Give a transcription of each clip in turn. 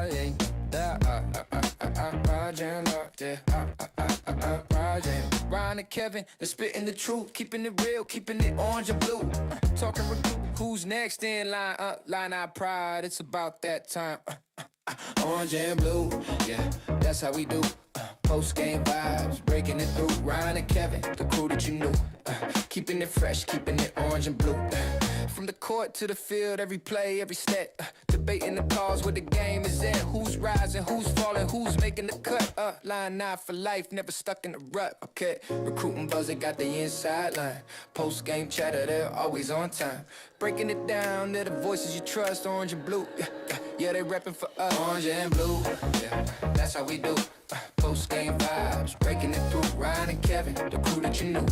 Ryan and Kevin, they're spitting the truth, keeping it real, keeping it orange and blue. Talking recruit, who's next in line? Line our pride, it's about that time. Orange and blue, yeah, that's how we do. Post-game vibes, breaking it through. Ryan and Kevin, the crew that you knew. Keeping it fresh, keeping it orange and blue. From the court to the field, every play, every step. Debating the cause where the game is at. Who's rising, who's falling, who's making the cut. Line 9 for life, never stuck in the rut. Okay, recruiting buzzer got the inside line. Post-game chatter, they're always on time. Breaking it down, they're the voices you trust. Orange and blue, yeah, they repping for us. Orange and blue, yeah, that's how we do. Post-game vibes, breaking it through. Ryan and Kevin, the crew that you knew.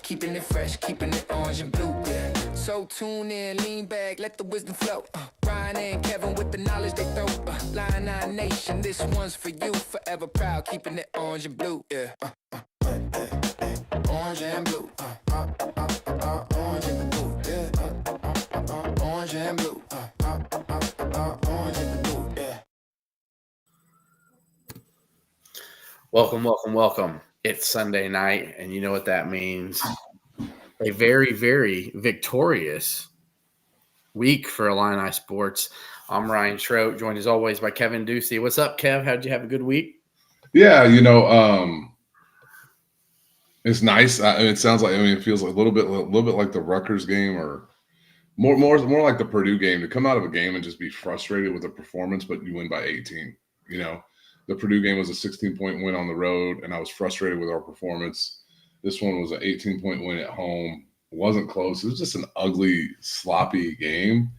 Keeping it fresh, keeping it orange and blue, yeah. So tune in, lean back, let the wisdom flow. Ryan and Kevin with the knowledge they throw. Line 9 Nation, this one's for you. Forever proud, keeping it orange and blue, yeah. Orange and blue, orange and blue, yeah. Orange and blue, orange and blue, yeah. Welcome. It's Sunday night, and you know what that means. A very, very victorious week for Illini sports. I'm Ryan Schroet, joined as always by Kevin Ducey. What's up, Kev? How'd you have a good week? Yeah, it's nice. It sounds like, it feels like a little bit like the Rutgers game, or more like the Purdue game, to come out of a game and just be frustrated with the performance, but you win by 18. The Purdue game was a 16-point win on the road, and I was frustrated with our performance. This one was an 18-point win at home. It wasn't close. It was just an ugly, sloppy game.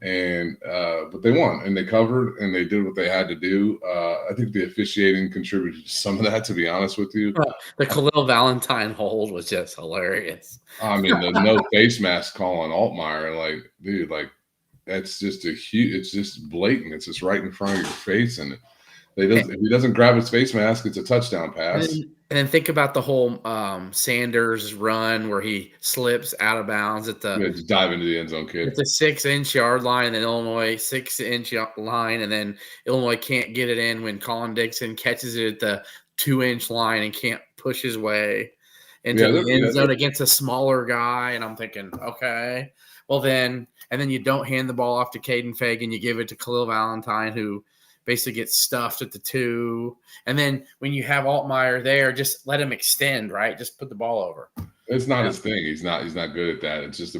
And but they won, and they covered, and they did what they had to do. I think the officiating contributed to some of that, to be honest with you. The Khalil Valentine hold was just hilarious. I mean, the no face mask call on Altmaier, dude, that's just it's just blatant. It's just right in front of your face, and if he doesn't grab his face mask, it's a touchdown pass. And then think about the whole Sanders run where he slips out of bounds at just dive into the end zone, kid. It's a 6-inch yard line, and then Illinois 6-inch line, and then Illinois can't get it in when Colin Dixon catches it at the 2-inch line and can't push his way into the end zone against a smaller guy. And I'm thinking, okay, well then, and then you don't hand the ball off to Caden Fagan, you give it to Khalil Valentine, who basically gets stuffed at the 2. And then when you have Altmaier there, just let him extend, right? Just put the ball over. It's not his thing. He's not good at that. It's just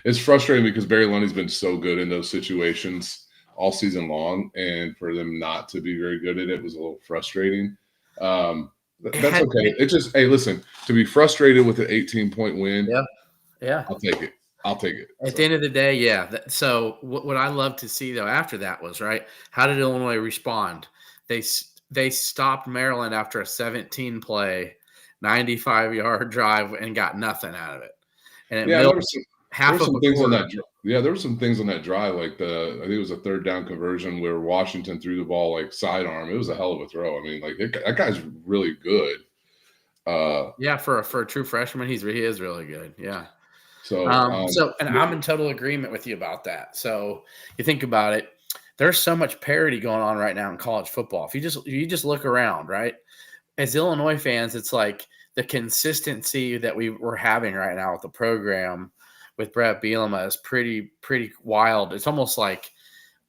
it's frustrating because Barry Lundy's been so good in those situations all season long, and for them not to be very good at it was a little frustrating. That's okay. It's just, hey, listen, to be frustrated with an 18-point win, yeah, I'll take it. At the end of the day, yeah. So what I love to see, though, after that was, right, how did Illinois respond? They stopped Maryland after a 17-play, 95-yard drive and got nothing out of it. And there were some things on that. Yeah, there were some things on that drive, like I think it was a 3rd down conversion where Washington threw the ball sidearm. It was a hell of a throw. I mean, that guy's really good. For a true freshman, he is really good. Yeah. I'm in total agreement with you about that. So you think about it, there's so much parity going on right now in college football. If you just look around, right, as Illinois fans, it's like the consistency that we're having right now with the program with Brett Bielema is pretty wild. It's almost like,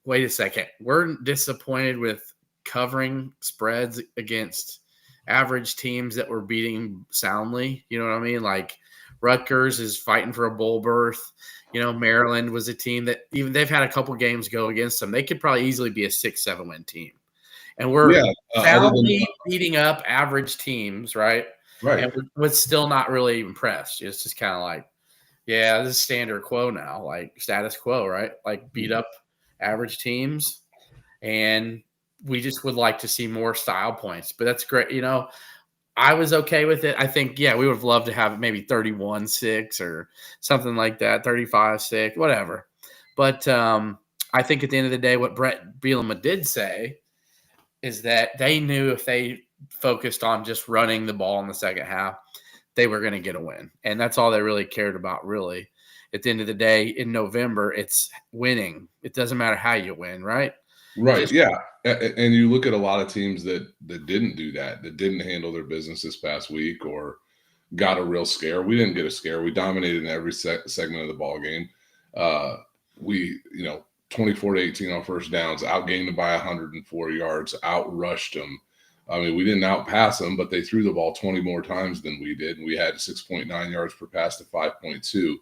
wait a second, we're disappointed with covering spreads against average teams that we're beating soundly. You know what I mean? Like, Rutgers is fighting for a bowl berth. Maryland was a team that even they've had a couple games go against them. They could probably easily be a 6-7 win team. And we're soundly beating up average teams, right? Right. And we're still not really impressed. It's just kind of like, yeah, this is standard quo now, like status quo, right? Like beat up average teams. And we just would like to see more style points. But that's great. I was okay with it. I think, we would have loved to have maybe 31-6 or something like that, 35-6, whatever. But I think at the end of the day, what Brett Bielema did say is that they knew if they focused on just running the ball in the second half, they were going to get a win. And that's all they really cared about, really. At the end of the day, in November, it's winning. It doesn't matter how you win, right? Right. Yeah. And you look at a lot of teams that didn't do that, that didn't handle their business this past week or got a real scare. We didn't get a scare. We dominated in every segment of the ball game. We, 24-18 on first downs, outgained them by 104 yards, outrushed them. I mean, we didn't outpass them, but they threw the ball 20 more times than we did. And we had 6.9 yards per pass to 5.2.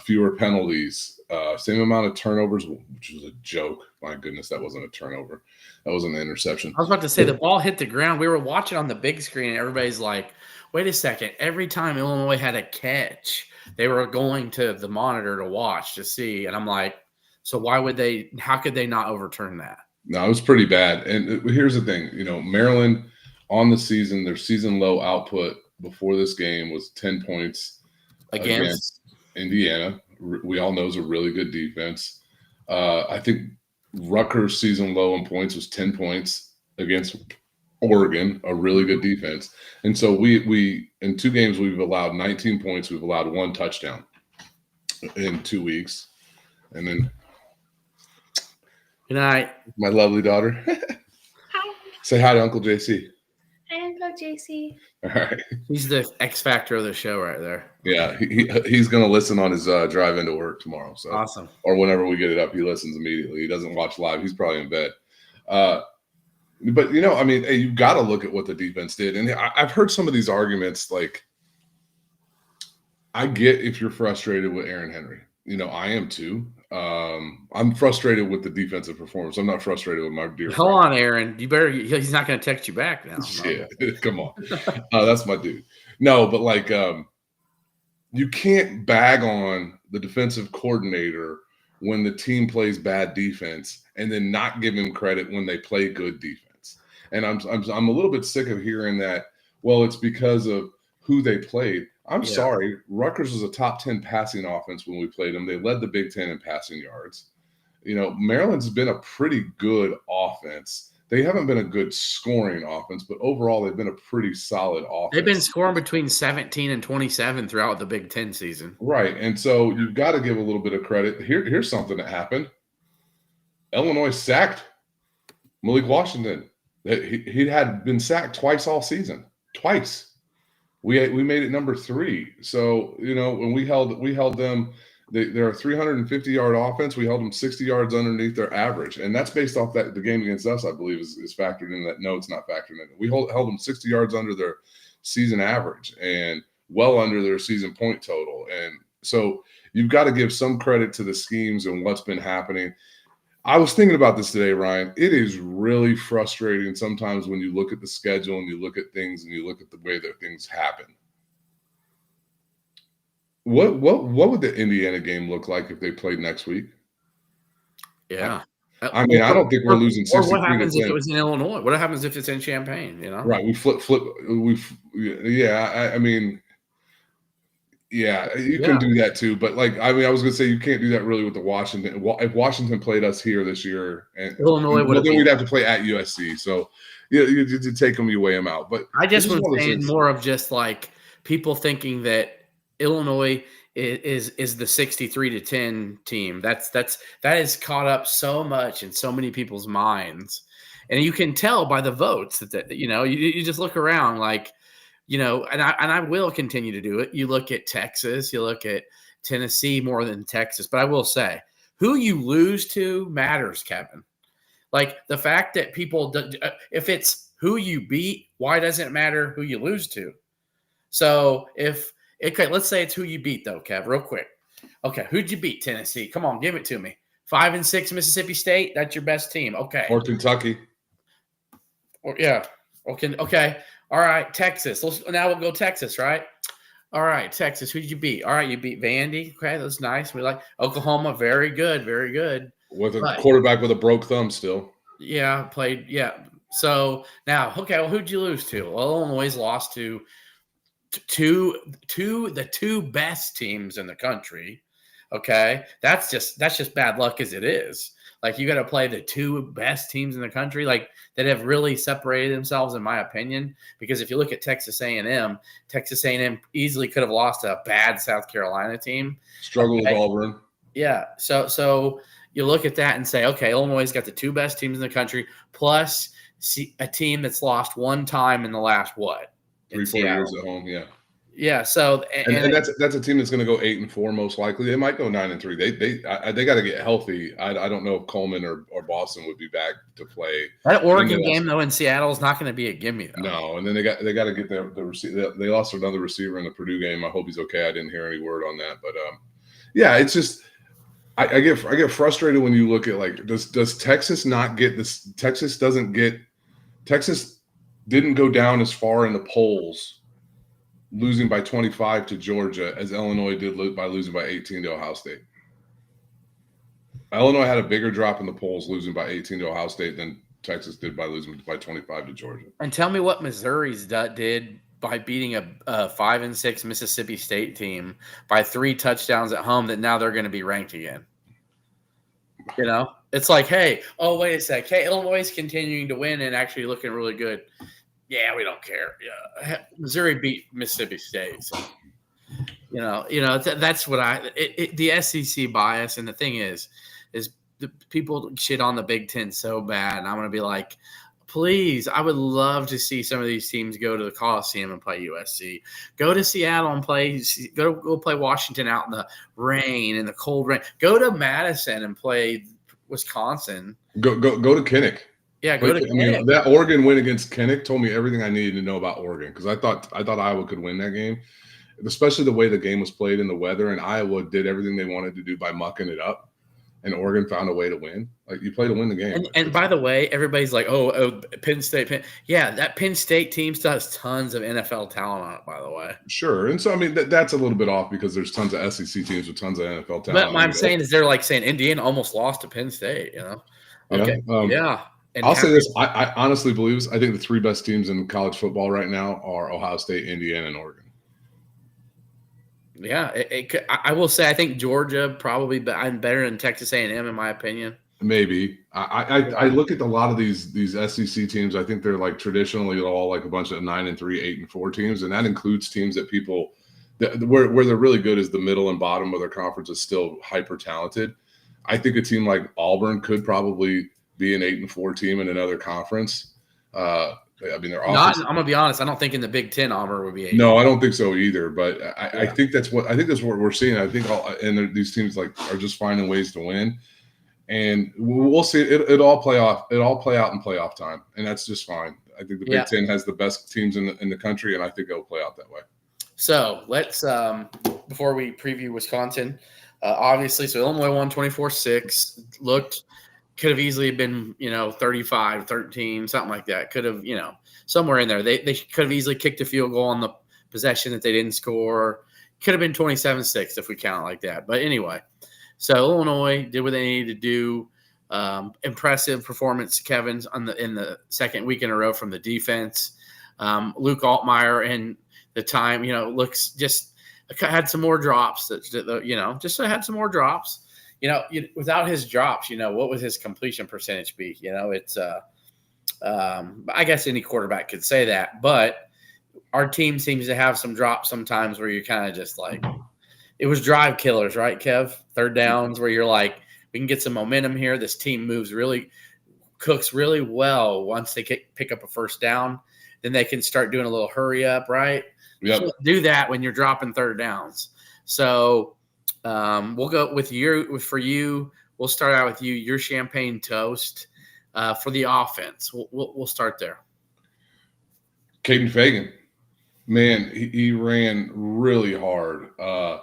Fewer penalties, same amount of turnovers, which was a joke. My goodness, that wasn't a turnover. That was an interception. I was about to say the ball hit the ground. We were watching on the big screen, and everybody's like, wait a second. Every time Illinois had a catch, they were going to the monitor to watch to see. And I'm like, so how could they not overturn that? No, it was pretty bad. And here's the thing, Maryland on the season, their season low output before this game was 10 points against Indiana. We all know is a really good defense. I think Rutgers' season low in points was 10 points against Oregon, a really good defense. And so we in 2 games, we've allowed 19 points. We've allowed 1 touchdown in 2 weeks. And then good night, my lovely daughter. Hi. Say hi to Uncle JC. Hi, Uncle JC. All right. He's the X factor of the show right there. Yeah, he's going to listen on his drive into work tomorrow. So awesome. Or whenever we get it up, he listens immediately. He doesn't watch live. He's probably in bed. But, hey, you've got to look at what the defense did. And I've heard some of these arguments, like, I get if you're frustrated with Aaron Henry. I am too. I'm frustrated with the defensive performance. I'm not frustrated with my dear Hold friend. on, Aaron. He's not going to text you back now. Yeah, come on. That's my dude. No, but like you can't bag on the defensive coordinator when the team plays bad defense and then not give him credit when they play good defense. And I'm a little bit sick of hearing that, well, it's because of who they played. I'm sorry. Rutgers was a top 10 passing offense when we played them. They led the Big Ten in passing yards. Maryland's been a pretty good offense. They haven't been a good scoring offense, but overall they've been a pretty solid offense. They've been scoring between 17 and 27 throughout the Big Ten season. Right. And so you've got to give a little bit of credit. Here's something that happened. Illinois sacked Malik Washington. He had been sacked twice all season. Twice. We made it number 3. So, when we held them, they're a 350-yard offense. We held them 60 yards underneath their average. And that's based off that the game against us, I believe, is factored in that. No, it's not factored in. We held them 60 yards under their season average and well under their season point total. And so you've got to give some credit to the schemes and what's been happening. I was thinking about this today, Ryan. It is really frustrating sometimes when you look at the schedule and you look at things and you look at the way that things happen. What would the Indiana game look like if they played next week? Yeah. I mean, I don't think we're losing 63 Or what happens if it was in Illinois? What happens if it's in Champaign, Right. We flip. Yeah. I mean, yeah, you can do that too. But I was going to say you can't do that really with the Washington. If Washington played us here this year, and Illinois then we'd have to play at USC. So you take them, you weigh them out. But I just was saying more of just like people thinking that Illinois is the 63-10 team. That is caught up so much in so many people's minds, and you can tell by the votes that you just look around like. And I will continue to do it. You look at Texas, you look at Tennessee more than Texas. But I will say, who you lose to matters, Kevin. Like the fact that people, if it's who you beat, why doesn't it matter who you lose to? So let's say it's who you beat though, Kev, real quick. Okay, who'd you beat? Tennessee. Come on, give it to me. 5-6 Mississippi State. That's your best team. Okay. Or Kentucky. Okay. All right, Texas. Now we'll go Texas, right? All right, Texas. Who did you beat? All right, you beat Vandy. Okay, that's nice. We like Oklahoma. Very good, very good. With a quarterback with a broke thumb still. Yeah, played. Yeah. So now, okay, well, who'd you lose to? Well, Illinois lost to the 2 best teams in the country. Okay, that's just bad luck as it is. Like you got to play the 2 best teams in the country, like that have really separated themselves, in my opinion. Because if you look at Texas A&M easily could have lost a bad South Carolina team. Struggle with Auburn. Yeah. So you look at that and say, okay, Illinois' got the two best teams in the country, plus a team that's lost one time in the last, what? 3-4 years at home, yeah. Yeah, so and that's a team that's going to go 8-4 most likely. They might go 9-3. They got to get healthy. I don't know if Coleman or Boston would be back to play. That Oregon game though in Seattle is not going to be a gimme though. No, and then they got to get the receiver. They lost another receiver in the Purdue game. I hope he's okay. I didn't hear any word on that, but yeah, it's just I get frustrated when you look at like does Texas not get this? Texas didn't go down as far in the polls, losing by 25 to Georgia as Illinois did by losing by 18 to Ohio State. Illinois had a bigger drop in the polls losing by 18 to Ohio State than Texas did by losing by 25 to Georgia. And tell me what Missouri's did by beating a 5-6 Mississippi State team by 3 touchdowns at home that now they're going to be ranked again. You know, it's like, hey, oh, wait a sec. Hey, Illinois is continuing to win and actually looking really good. Yeah, we don't care. Yeah, Missouri beat Mississippi State. So, you know, that's what the SEC bias. And the thing is the people shit on the Big Ten so bad. And I'm going to be like, please, I would love to see some of these teams go to the Coliseum and play USC. Go to Seattle and go play Washington out in the rain and the cold rain. Go to Madison and play Wisconsin. Go to Kinnick. Yeah, go to Kinnick. I mean, that Oregon win against Kinnick told me everything I needed to know about Oregon because I thought Iowa could win that game, especially the way the game was played in the weather. And Iowa did everything they wanted to do by mucking it up, and Oregon found a way to win. Like you play to win the game. And by the way, everybody's like, oh, Penn State. Yeah, that Penn State team still has tons of NFL talent on it. By the way, sure. And so I mean that's a little bit off because there's tons of SEC teams with tons of NFL talent. But what I'm saying is they're like saying Indiana almost lost to Penn State. You know? Okay. Yeah. And I'll say this. I honestly believe I think the 3 best teams in college football right now are Ohio State, Indiana, and Oregon. Yeah, I will say I think Georgia probably I'm better than Texas A&M in my opinion. Maybe. I look at a lot of these SEC teams. I think they're like traditionally all like a bunch of 9-3, 8-4 teams, and that includes teams that people where they're really good is the middle and bottom of their conference is still hyper talented. I think a team like Auburn could probably be an 8-4 team in another conference. I mean, they're I'm gonna be honest. I don't think in the Big Ten Auburn would be 8. No, I don't think so either. But I think that's what we're seeing. I think these teams like are just finding ways to win, and we'll see. It all play out in playoff time, and that's just fine. I think the Big Ten has the best teams in the country, and I think it'll play out that way. So let's before we preview Wisconsin, obviously, so Illinois won 24-6. Could have easily been, 35-13, something like that. Could have, somewhere in there. They could have easily kicked a field goal on the possession that they didn't score. Could have been 27-6 if we count it like that. But anyway, so Illinois did what they needed to do. Impressive performance, Kevin's in the second week in a row from the defense. Luke Altmaier and the time, looks just had some more drops. Just had some more drops. Without his drops, what would his completion percentage be? It's I guess any quarterback could say that, but our team seems to have some drops sometimes where you're kind of just like, it was drive killers, right, Kev? Third downs where you're like, we can get some momentum here. This team cooks really well once they pick up a first down. Then they can start doing a little hurry up, right? Yep. So do that when you're dropping third downs. So we'll go with for you. We'll start out with you. Your champagne toast for the offense. We'll start there. Caden Fagan, man, he ran really hard. I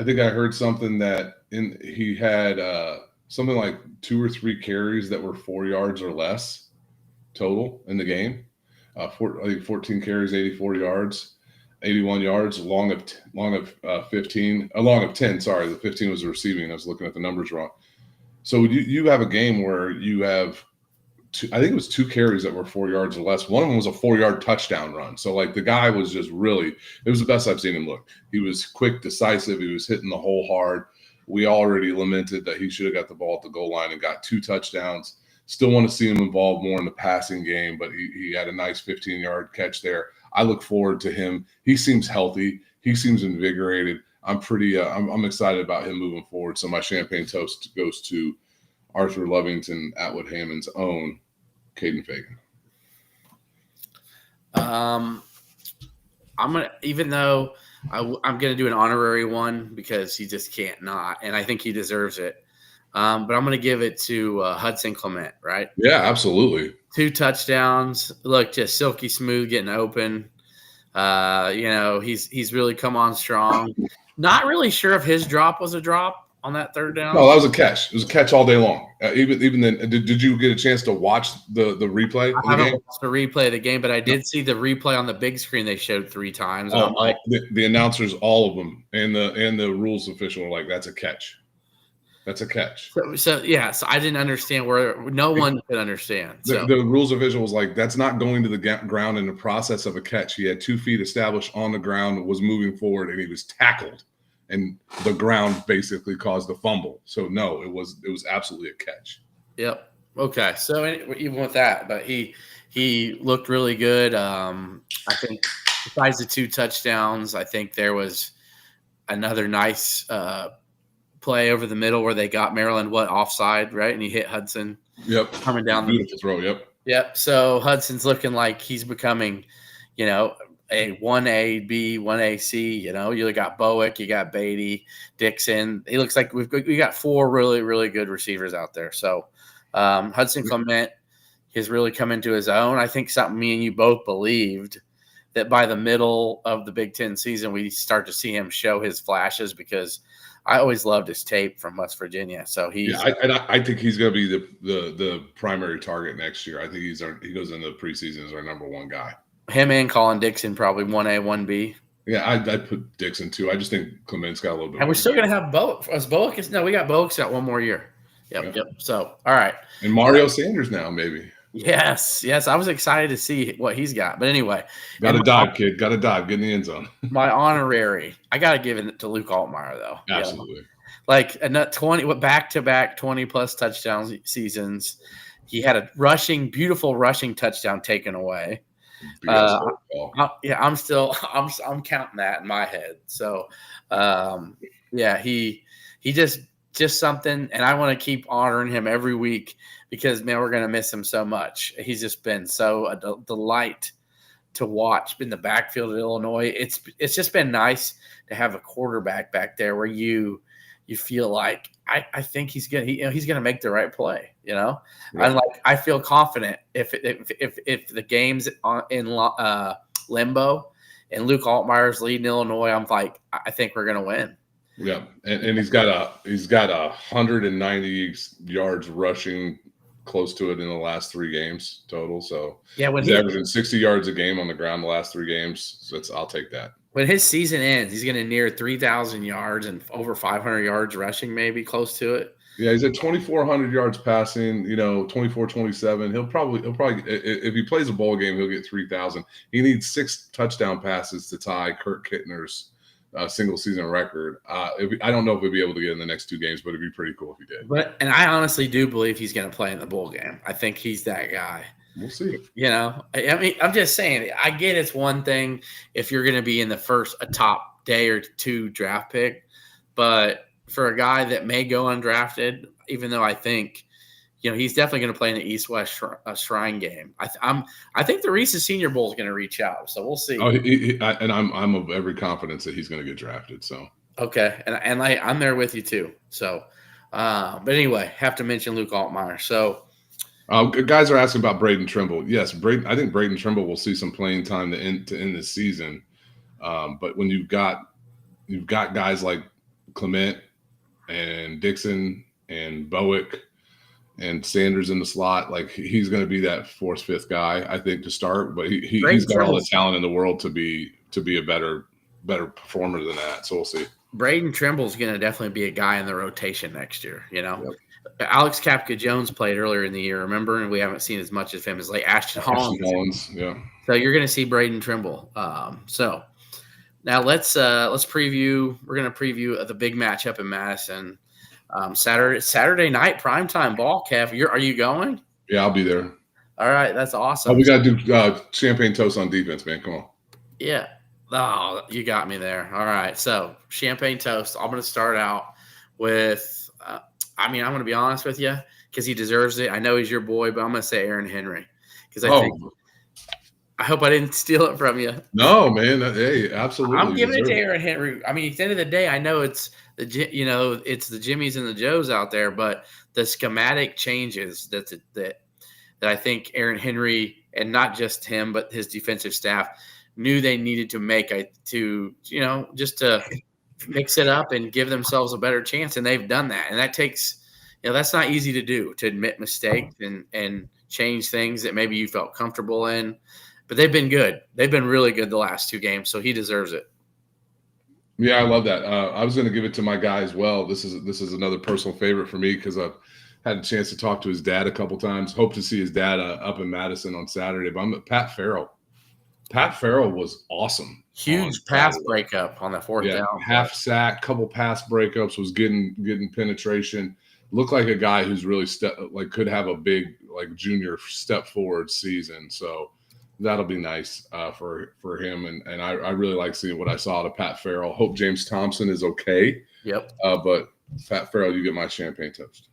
think I heard something that he had something like 2 or 3 carries that were 4 yards or less total in the game. I think 14 carries, 84 yards. 81 yards, long of 10. Sorry, the 15 was the receiving. I was looking at the numbers wrong. So you have a game where you have I think it was 2 carries that were 4 yards or less. One of them was a 4-yard touchdown run. So like the guy was just it was the best I've seen him look. He was quick, decisive. He was hitting the hole hard. We already lamented that he should have got the ball at the goal line and got 2 touchdowns. Still want to see him involved more in the passing game, but he had a nice 15-yard catch there. I look forward to him. He seems healthy. He seems invigorated. I'm excited about him moving forward. So my champagne toast goes to Arthur Lovington, Atwood Hammond's own Caden Fagan? I'm gonna, even though I'm gonna do an honorary one because he just can't not, and I think he deserves it. But I'm gonna give it to Hudson Clement. Right? Yeah, absolutely. 2 touchdowns. Look, just silky smooth getting open. He's really come on strong. Not really sure if his drop was a drop on that 3rd down. No, that was a catch. It was a catch all day long. Even then, did you get a chance to watch the replay? I haven't watched the replay of the game, but I did see the replay on the big screen they showed 3 times. And I'm like, the announcers, all of them, and the rules official are like, that's a catch. That's a catch. So I didn't understand where no one could understand. So The rules official was like, that's not going to the ground in the process of a catch. He had 2 feet established on the ground, was moving forward, and he was tackled. And the ground basically caused the fumble. So no, it was absolutely a catch. Yep. Okay. So even with that, but he looked really good. I think besides the 2 touchdowns, I think there was another nice play over the middle where they got Maryland offside, right? And he hit Hudson. Yep. Coming down beautiful throw. Yep. Yep. So Hudson's looking like he's becoming, a 1A, B, 1A, C. You got Bowick, you got Beatty, Dixon. He looks like we got 4 really, really good receivers out there. So Hudson Clement has really come into his own. I think something me and you both believed that by the middle of the Big Ten season, we start to see him show his flashes because I always loved his tape from West Virginia. So I think he's going to be the primary target next year. I think he goes into the preseason as our number 1 guy. Him and Colin Dixon probably 1A, 1B. Yeah, I'd put Dixon too. I just think Clement's got a little bit. And we're still going to have Bowick. We got Bowick's got 1 more year. Yep. So, all right. And Mario Sanders now, maybe. Yes. I was excited to see what he's got. But anyway. Got to dive, kid. Got to dive. Get in the end zone. My honorary. I got to give it to Luke Altmaier, though. Absolutely. Like a 20 back-to-back 20-plus touchdown seasons. He had a beautiful rushing touchdown taken away. I'm counting that in my head. So, he just something, and I want to keep honoring him every week because, man, we're going to miss him so much. He's just been so a delight to watch in the backfield at Illinois. It's just been nice to have a quarterback back there where you feel like I think he's gonna make the right play, Right. And like I feel confident if the game's in limbo and Luke Altmaier's leading Illinois, I'm like I think we're gonna win. Yeah, and he's got 190 yards rushing, close to it in the last 3 games total. So yeah, he's averaging 60 yards a game on the ground the last 3 games. So I'll take that. When his season ends, he's going to near 3,000 yards and over 500 yards rushing, maybe close to it. Yeah, he's at 2,400 yards passing. 24, 27. He'll probably if he plays a bowl game, he'll get 3,000. He needs 6 touchdown passes to tie Kurt Kittner's single season record. I don't know if he'll be able to get in the next 2 games, but it'd be pretty cool if he did. And I honestly do believe he's going to play in the bowl game. I think he's that guy. We'll see. I mean, I'm just saying, I get it's one thing if you're going to be in a top day or 2 draft pick, but for a guy that may go undrafted, even though I think, he's definitely going to play in the East-West Shrine game. I think the Reese's Senior Bowl is going to reach out, so we'll see. Oh, and I'm of every confidence that he's going to get drafted. So okay, and I'm there with you too. So, but anyway, have to mention Luke Altmaier. So. Guys are asking about Braden Trimble. Yes, I think Braden Trimble will see some playing time to end this season. But when you've got guys like Clement and Dixon and Bowick and Sanders in the slot, like he's going to be that 4th, 5th guy, I think, to start. But he's got all the talent in the world to be a better performer than that. So we'll see. Braden Trimble is going to definitely be a guy in the rotation next year. Yep. Alex Kapka-Jones played earlier in the year, remember? And we haven't seen as much of him as like Ashton Hollins. Yeah. So you're going to see Braden Trimble. So now let's preview. We're going to preview the big matchup in Madison. Saturday night primetime ball. Kev, are you going? Yeah, I'll be there. All right, that's awesome. Oh, we got to do champagne toast on defense, man. Come on. Yeah. Oh, you got me there. All right. So champagne toast. I'm going to start out with. I'm going to be honest with you. because he deserves it. I know he's your boy, but I'm going to say Aaron Henry because I hope I didn't steal it from you. No, man. Hey, absolutely. I'm giving it to Aaron Henry. I mean, at the end of the day, I know it's the Jimmies and the Joes out there, but the schematic changes that I think Aaron Henry, and not just him, but his defensive staff, knew they needed to make just to mix it up and give themselves a better chance, and they've done that. And that takes, that's not easy to do, to admit mistakes and change things that maybe you felt comfortable in. But they've been good. They've been really good the last 2 games, so he deserves it. Yeah, I love that. I was going to give it to my guy as well. This is another personal favorite for me because I've had a chance to talk to his dad a couple times. Hope to see his dad up in Madison on Saturday. But I'm at Pat Farrell. Pat Farrell was awesome. Huge pass breakup on the 4th down. Half sack, couple pass breakups, was getting penetration. Looked like a guy who's really could have a big junior step forward season. So that'll be nice for him. And I really like seeing what I saw out of Pat Farrell. Hope James Thompson is okay. Yep. But Pat Farrell, you get my champagne toast.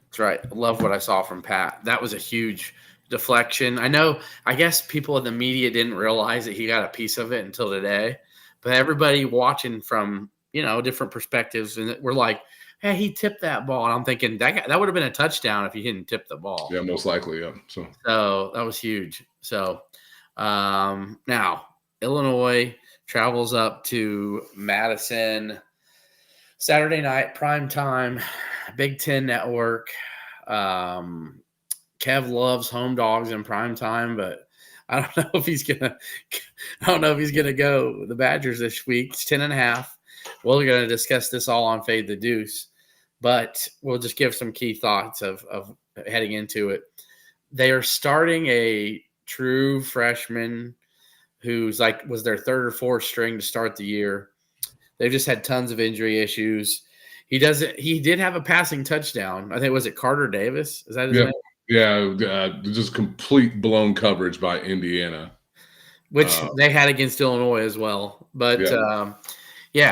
That's right. Love what I saw from Pat. That was a huge deflection. I guess people in the media didn't realize that he got a piece of it until today. But everybody watching from, different perspectives, and we're like, hey, he tipped that ball. And I'm thinking that would have been a touchdown if he didn't tip the ball. Yeah, most likely, yeah. So that was huge. So now Illinois travels up to Madison Saturday night, prime time, Big Ten Network. Kev loves home dogs in prime time, but I don't know if he's gonna go the Badgers this week. It's 10.5. We're going to discuss this all on Fade the Deuce, but we'll just give some key thoughts of heading into it. They are starting a true freshman who's was their 3rd or 4th string to start the year. They've just had tons of injury issues. He did have a passing touchdown. I think, was it Carter Davis? Is that his name? Yeah, just complete blown coverage by Indiana. Which they had against Illinois as well. But,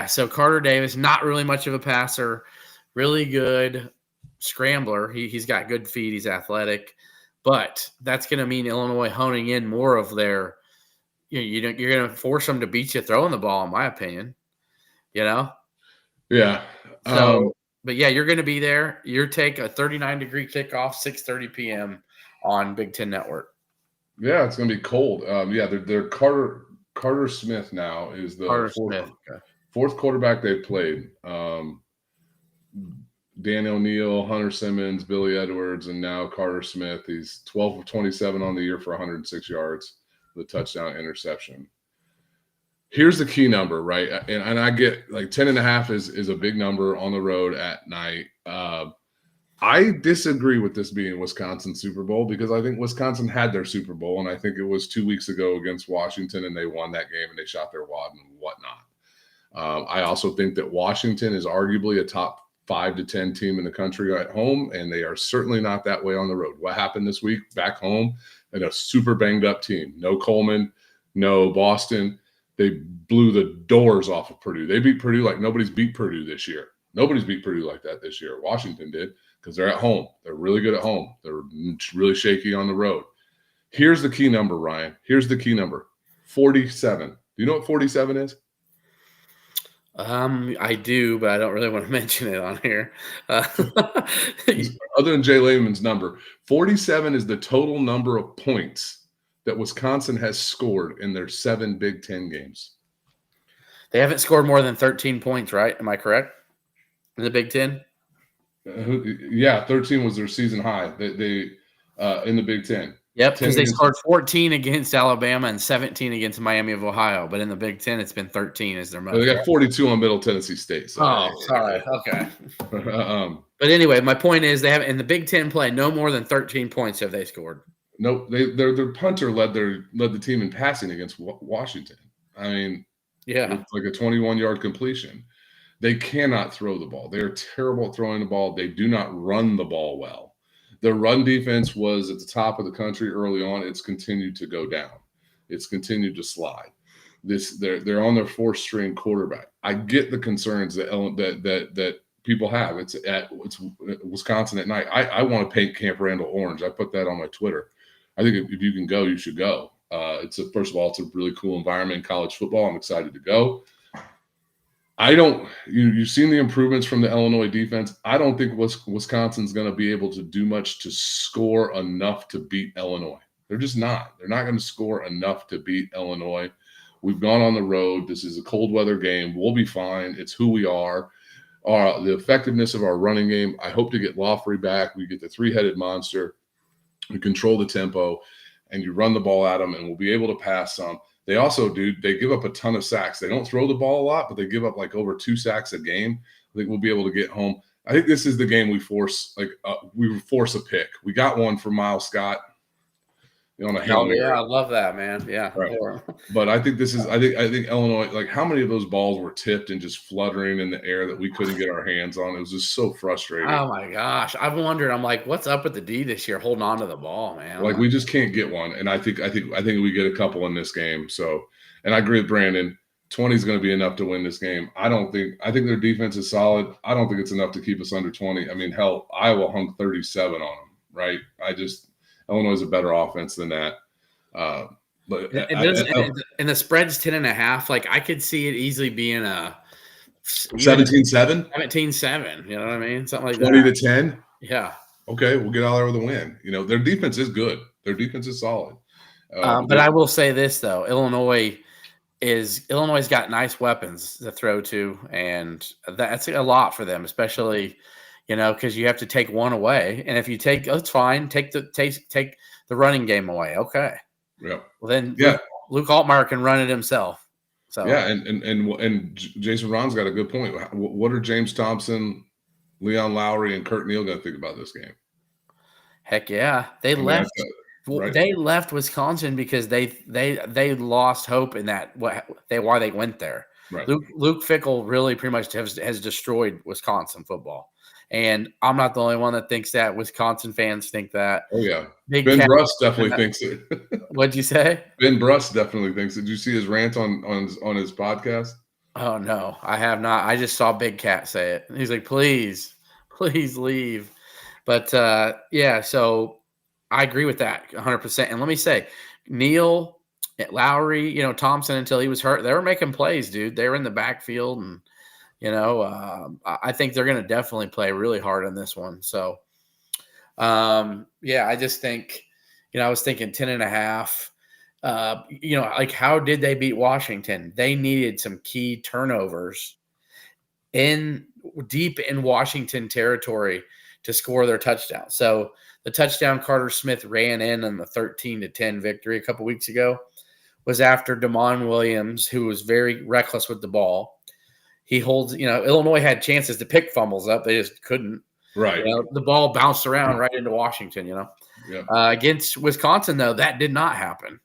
so Carter Davis, not really much of a passer, really good scrambler. He's got good feet. He's athletic. But that's going to mean Illinois honing in more of their you're going to force them to beat you throwing the ball, in my opinion. Yeah. So, but yeah, you're going to be there. Your take a 39-degree kickoff, 6:30 p.m. on Big Ten Network. Yeah, it's going to be cold. They're Carter Smith now is the fourth quarterback they've played. Dan O'Neill, Hunter Simmons, Billy Edwards, and now Carter Smith. He's 12 of 27 on the year for 106 yards, the touchdown interception. Here's the key number, right? And I get 10.5 is a big number on the road at night. I disagree with this being Wisconsin's Super Bowl because I think Wisconsin had their Super Bowl, and I think it was 2 weeks ago against Washington, and they won that game and they shot their wad and whatnot. I also think that Washington is arguably a top 5 to 10 team in the country at home, and they are certainly not that way on the road. What happened this week back home? And a super banged up team. No Coleman, no Boston. They blew the doors off of Purdue. They beat Purdue like nobody's beat Purdue this year. Nobody's beat Purdue like that this year. Washington did because they're at home. They're really good at home. They're really shaky on the road. Here's the key number, Ryan. Here's the key number. 47. Do you know what 47 is? I do, but I don't really want to mention it on here. Other than Jay Lehman's number, 47 is the total number of points that Wisconsin has scored in their 7 Big Ten games. They haven't scored more than 13 points, right? Am I correct? In the Big Ten? 13 was their season high. They in the Big Ten. Yep, because they scored 14 against Alabama and 17 against Miami of Ohio. But in the Big Ten, it's been 13 as their most. They got 42 on Middle Tennessee State. So. Sorry. Okay. But anyway, my point is they have in the Big Ten play no more than 13 points have they scored. Nope. Their punter led the team in passing against Washington. I mean, it's like a 21-yard completion. They cannot throw the ball. They are terrible at throwing the ball. They do not run the ball well. Their run defense was at the top of the country early on. It's continued to go down. It's continued to slide. They're on their 4th string quarterback. I get the concerns that people have. It's Wisconsin at night. I want to paint Camp Randall orange. I put that on my Twitter. I think if you can go, you should go. First of all, it's a really cool environment in college football. I'm excited to go. You've seen the improvements from the Illinois defense. I don't think Wisconsin's going to be able to do much to score enough to beat Illinois. They're just not. They're not going to score enough to beat Illinois. We've gone on the road. This is a cold weather game. We'll be fine. It's who we are. The effectiveness of our running game. I hope to get Lawfrey back. We get the three-headed monster. We control the tempo, and you run the ball at them, and we'll be able to pass some. They also they give up a ton of sacks. They don't throw the ball a lot, but they give up like over 2 sacks a game. I think we'll be able to get home. I think this is the game we force a pick. We got one for Miles Scott. On a Hail Mary. Yeah, I love that, man. Yeah. Right. But I think I think Illinois, like how many of those balls were tipped and just fluttering in the air that we couldn't get our hands on? It was just so frustrating. Oh my gosh. I've wondered, I'm like, what's up with the D this year holding on to the ball, man? Like we just can't get one. And I think we get a couple in this game. So, and I agree with Brandon. 20 is going to be enough to win this game. I think their defense is solid. I don't think it's enough to keep us under 20. I mean, hell, Iowa hung 37 on them, right? Illinois is a better offense than that. But and the spread's 10.5. Like I could see it easily being a 17-7? 17-7. You know what I mean? Something like 20 that. 20 to 10? Yeah. Okay, we'll get out there with a win. Their defense is good. Their defense is solid. But I will say this though, Illinois got nice weapons to throw to, and that's a lot for them, especially because you have to take one away, and if you it's fine. Take the running game away. Okay. Yeah. Well then, yeah, Luke Altmaier can run it himself. So yeah, and Jason Ron's got a good point. What are James Thompson, Leon Lowry, and Kurt Neal going to think about this game? Heck yeah, they left. Right. They left Wisconsin because they lost hope in that why they went there. Right. Luke Fickell really pretty much has destroyed Wisconsin football. And I'm not the only one that thinks that. Wisconsin fans think that. Oh, yeah. Ben Bruss definitely thinks it. What'd you say? Ben Bruss definitely thinks it. Did you see his rant on his podcast? Oh, no, I have not. I just saw Big Cat say it. He's like, please leave. But, yeah, so I agree with that 100%. And let me say, Neal, Lowry, Thompson, until he was hurt, they were making plays, dude. They were in the backfield, and I think they're going to definitely play really hard on this one. So, yeah, I just think, I was thinking 10.5. Like how did they beat Washington? They needed some key turnovers deep in Washington territory to score their touchdown. So the touchdown Carter Smith ran in on the 13-10 victory a couple weeks ago was after Damon Williams, who was very reckless with the ball. He holds, Illinois had chances to pick fumbles up. They just couldn't. Right. The ball bounced around right into Washington, Yeah. Against Wisconsin, though, that did not happen.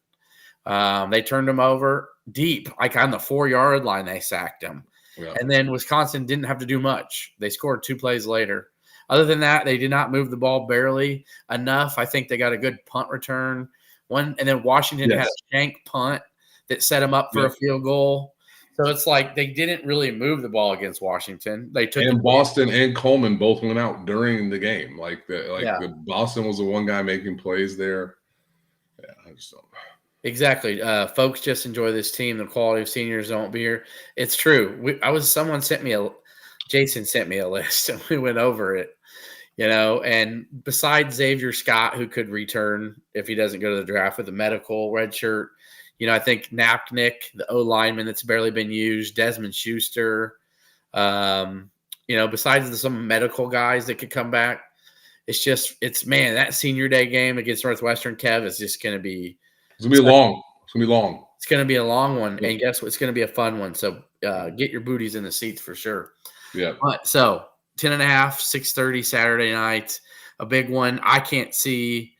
They turned him over deep, like on the 4-yard line, they sacked him. Yeah. And then Wisconsin didn't have to do much. They scored 2 plays later. Other than that, they did not move the ball barely enough. I think they got a good punt return. And then Washington had a shank punt that set them up for a field goal. So it's like they didn't really move the ball against Washington. They took Boston and Coleman both went out during the game. The Boston was the one guy making plays there. Yeah, I just don't. Exactly. Folks just enjoy this team. The quality of seniors don't be here. It's true. Jason sent me a list and we went over it. And besides Xavier Scott, who could return if he doesn't go to the draft with a medical red shirt, I think Napnick, the O lineman that's barely been used, Desmond Schuster, besides some medical guys that could come back, that senior day game against Northwestern, Kev, is just going to be. It's going to be long. It's going to be long. It's going to be a long one. Yeah. And guess what? It's going to be a fun one. So get your booties in the seats for sure. Yeah. So 10.5, 6:30 Saturday night, a big one. I can't see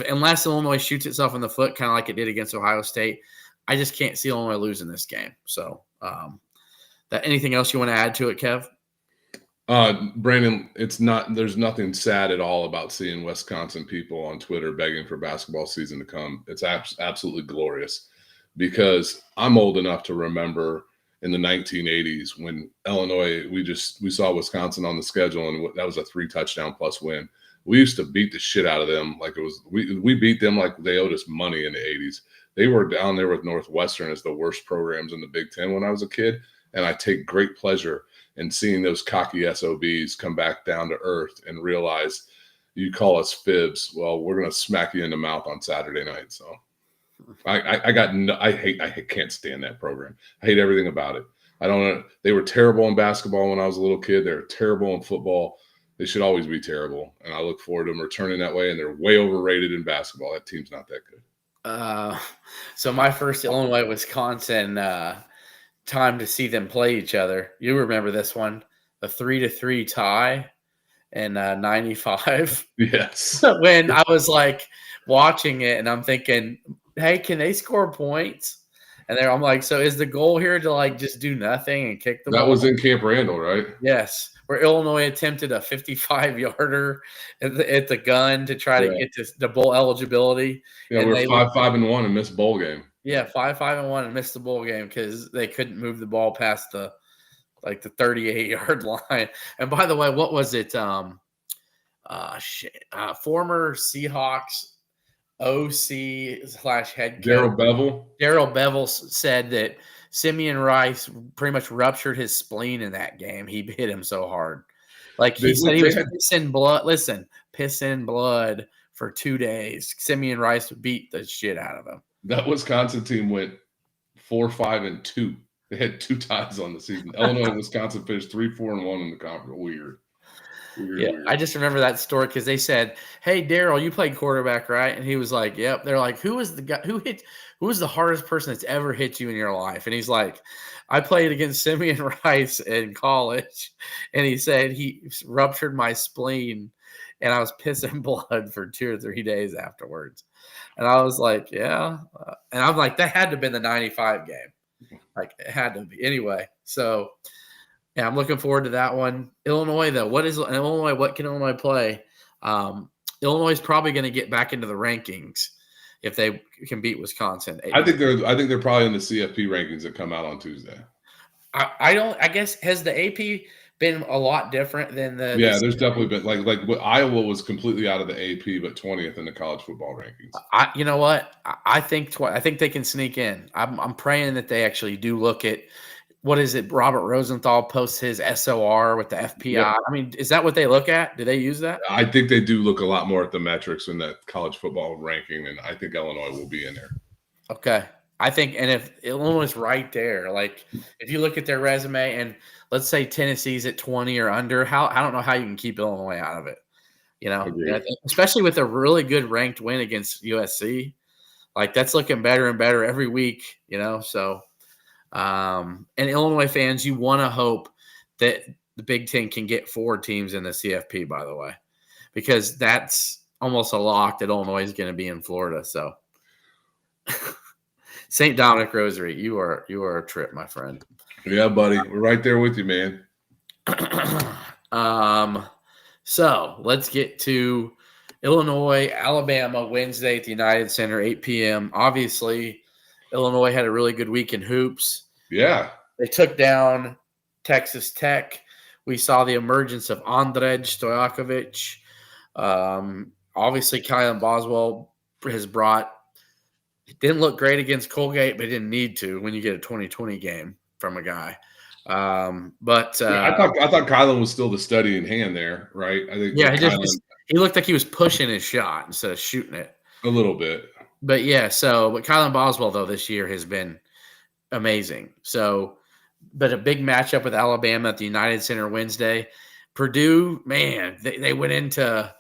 unless Illinois shoots itself in the foot, kind of like it did against Ohio State. I just can't see Illinois losing this game. So, anything else you want to add to it, Kev? Brandon, there's nothing sad at all about seeing Wisconsin people on Twitter begging for basketball season to come. It's absolutely glorious because I'm old enough to remember in the 1980s when Illinois, we saw Wisconsin on the schedule, and that was a 3-touchdown plus win. We used to beat the shit out of them like it was. We beat them like they owed us money in the 80s. They were down there with Northwestern as the worst programs in the Big Ten when I was a kid, and I take great pleasure in seeing those cocky SOBs come back down to earth and realize you call us fibs. Well, we're gonna smack you in the mouth on Saturday night. So I can't stand that program. I hate everything about it. I don't know. They were terrible in basketball when I was a little kid. They're terrible in football. They should always be terrible. And I look forward to them returning that way. And they're way overrated in basketball. That team's not that good. So my first Illinois Wisconsin time to see them play each other. You remember this one, the 3-3 tie in 95. Yes. When I was like watching it and I'm thinking, hey, can they score points? And I'm like, so is the goal here to like just do nothing and kick the ball? That was in Camp Randall, right? Yes, where Illinois attempted a 55-yarder at the gun to try to get to the bowl eligibility. Yeah, we're 5-5-1 and missed bowl game. Yeah, 5-5-1 and missed the bowl game because they couldn't move the ball past the 38-yard line. And by the way, what was it? Former Seahawks OC/head coach Darrell Bevel said that Simeon Rice pretty much ruptured his spleen in that game. He hit him so hard. Like he said he was pissing blood. Listen, pissing blood for 2 days. Simeon Rice beat the shit out of him. That Wisconsin team went 4-5-2. They had 2 ties on the season. Illinois and Wisconsin finished 3-4-1 in the conference. Weird. Weird. I just remember that story because they said, "Hey, Darryl, you played quarterback, right?" And he was like, "Yep." They're like, "Who was the guy who was the hardest person that's ever hit you in your life?" And he's like, "I played against Simeon Rice in college," and he said he ruptured my spleen, and I was pissing blood for 2 or 3 days afterwards. And I was like, "Yeah," and I'm like, "That had to have been the '95 game, like it had to be." Anyway, so. Yeah, I'm looking forward to that one. Illinois, though, what can Illinois play? Illinois is probably going to get back into the rankings if they can beat Wisconsin. I think they're probably in the CFP rankings that come out on Tuesday. I guess has the AP been a lot different than the? Yeah, there's definitely been like what Iowa was completely out of the AP, but 20th in the college football rankings. You know what? I think they can sneak in. I'm praying that they actually do look at. What is it? Robert Rosenthal posts his SOR with the FPI. Yep. I mean, is that what they look at? Do they use that? I think they do look a lot more at the metrics in that college football ranking, and I think Illinois will be in there. Okay. I think, and if Illinois is right there, like if you look at their resume and let's say Tennessee's at 20 or under, I don't know how you can keep Illinois out of it. You know, especially with a really good ranked win against USC. Like that's looking better and better every week, you know, so. And Illinois fans, you want to hope that the Big Ten can get 4 teams in the CFP, by the way, because that's almost a lock that Illinois is going to be in Florida. So St. Dominic Rosary, you are a trip, my friend. Yeah, buddy. We're right there with you, man. So let's get to Illinois, Alabama, Wednesday at the United Center, 8 p.m. Obviously, Illinois had a really good week in hoops. Yeah. They took down Texas Tech. We saw the emergence of Andrej Stojakovic. Obviously, Kylan Boswell has brought – it didn't look great against Colgate, but it didn't need to when you get a 2020 game from a guy. I thought Kylan was still the steady in hand there, right? I think he looked like he was pushing his shot instead of shooting it. A little bit. But Kylan Boswell, though, this year has been amazing. So, but a big matchup with Alabama at the United Center Wednesday. Purdue, man, they went into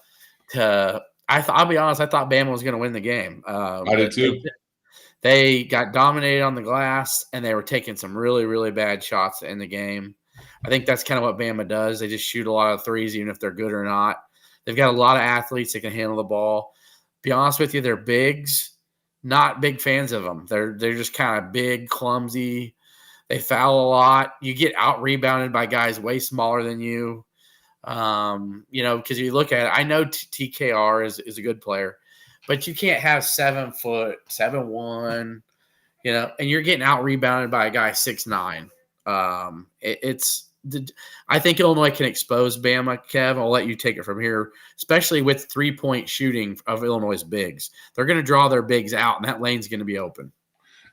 I'll be honest, I thought Bama was going to win the game. I did too. They got dominated on the glass, and they were taking some really, really bad shots in the game. I think that's kind of what Bama does. They just shoot a lot of threes, even if they're good or not. They've got a lot of athletes that can handle the ball. Be honest with you, they're bigs. Not big fans of them. They're just kind of big, clumsy. They foul a lot. You get out rebounded by guys way smaller than you. Because you look at it, I know TKR is a good player, but you can't have 7 foot, 7'1", and you're getting out rebounded by a guy 6'9". I think Illinois can expose Bama. Kev, I'll let you take it from here, especially with 3-point shooting of Illinois' bigs. They're going to draw their bigs out, and that lane's going to be open.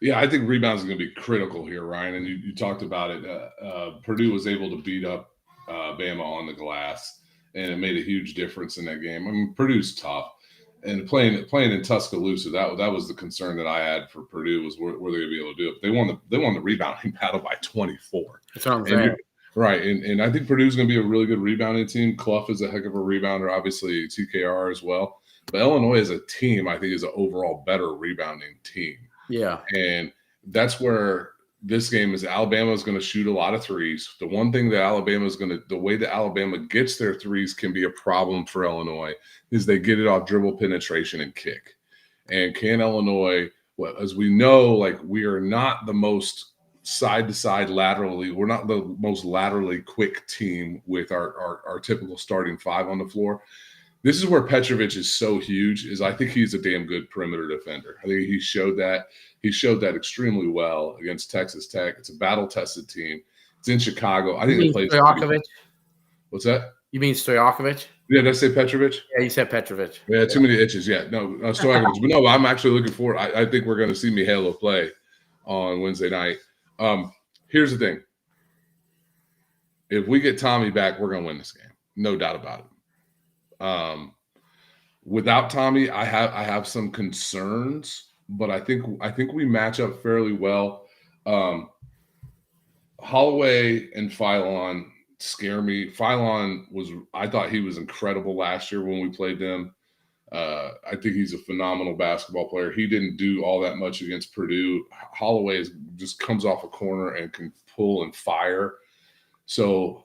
Yeah, I think rebounds is going to be critical here, Ryan. And you talked about it. Purdue was able to beat up Bama on the glass, and it made a huge difference in that game. I mean, Purdue's tough, and playing in Tuscaloosa, that was the concern that I had for Purdue was were they going to be able to do it. They won the rebounding battle by 24. That's what I'm saying. Right, and I think Purdue's going to be a really good rebounding team. Clough is a heck of a rebounder, obviously TKR as well. But Illinois as a team, I think, is an overall better rebounding team. Yeah. And that's where this game is. Alabama is going to shoot a lot of threes. The one thing that the way that Alabama gets their threes can be a problem for Illinois is they get it off dribble penetration and kick. And can Illinois, well, as we know, like we are not the most side-to-side laterally. We're not the most laterally quick team with our typical starting five on the floor. This is where Petrovic is so huge. Is I think he's a damn good perimeter defender. I think he showed that. He showed that extremely well against Texas Tech. It's a battle-tested team. It's in Chicago. I think they play. Stojakovic? What's that? You mean Stojakovic? Yeah, did I say Petrovic? Yeah, you said Petrovic. Yeah, too many itches. Yeah, no, Stojakovic. But no, I'm actually looking forward. I think we're going to see Mihailo play on Wednesday night. Here's the thing. If we get Tommy back, we're going to win this game. No doubt about it. Without Tommy, I have some concerns, but I think we match up fairly well. Holloway and Philon scare me. I thought he was incredible last year when we played them. I think he's a phenomenal basketball player. He didn't do all that much against Purdue. Holloway just comes off a corner and can pull and fire. So